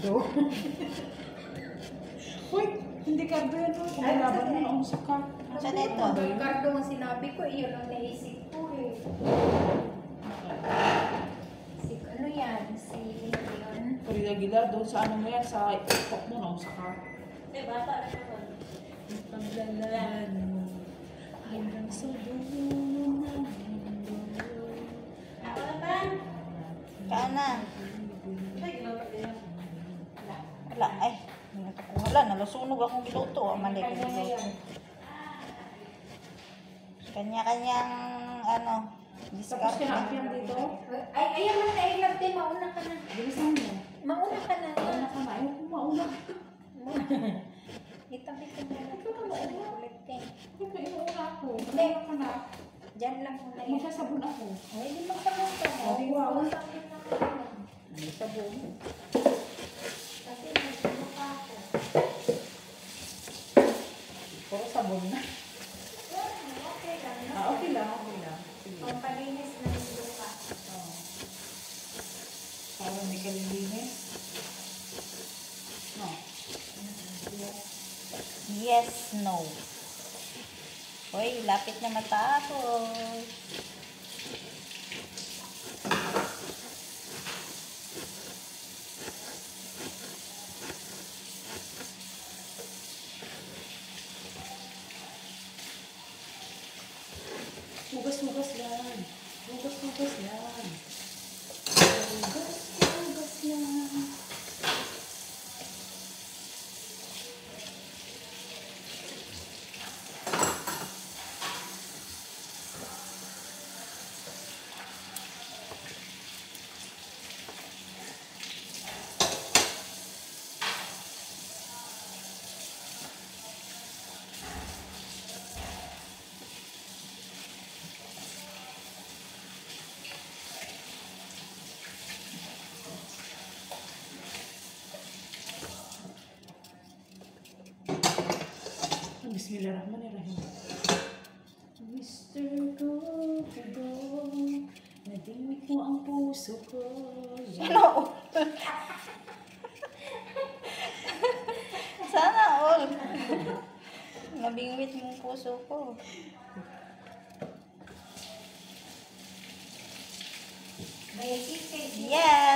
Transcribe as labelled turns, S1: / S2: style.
S1: kardo. Uy, hindi kardo yan. Kumalaban mo naong sa kardo.
S2: Saan ito?
S3: Kardo ang sinabi ko, iyon ang naisip ko eh. Si ano yan? Si yun.
S1: Pagdagila doon sa ano mo yan, sa ipok mo naong sa kardo.
S2: Bata na naman.
S1: Paglalaan mo hanggang sa dulo ng mundo.
S2: Kaana. Wala, ay. Wala, nalusunog akong giluto. Mali ko giluto. Kanya-kanyang, ano,
S1: Tapos
S2: discard.
S1: kinaakyang dito.
S3: Ay, ayaw mo na ilagte, mauna ka na.
S1: Bilisan mo.
S3: Mauna ka na.
S1: Mauna ka na. Ayaw ko mauna.
S3: Itabi ko na lang. Ito ka ulit eh.
S1: Huwag na inuuna ako.
S3: Hindi.
S1: Mauna ka na.
S3: Diyan lang muna yun.
S1: Magsasabon ako.
S3: Ay, di magkabot ka.
S1: Ay, wow.
S3: Kasi
S1: Sabon.
S3: nagsubuka ako.
S1: Puro sabon na.
S3: Okay lang. no?
S1: Okay lang. Okay lang. Sige.
S3: Pampalinis ng lupa.
S1: Oo. Para may kalilinis. No.
S2: Yes, no. Hoy, lapit na matapos.
S1: Hugas-hugas yan. Hugas-hugas yan. Hugas-hugas yan. Bismillahirrahmanirrahim. Mr. Cupido, nadimik mo ang puso ko.
S2: Ano? Sana all. Nabingwit yung puso ko.
S3: May isip
S2: Yes!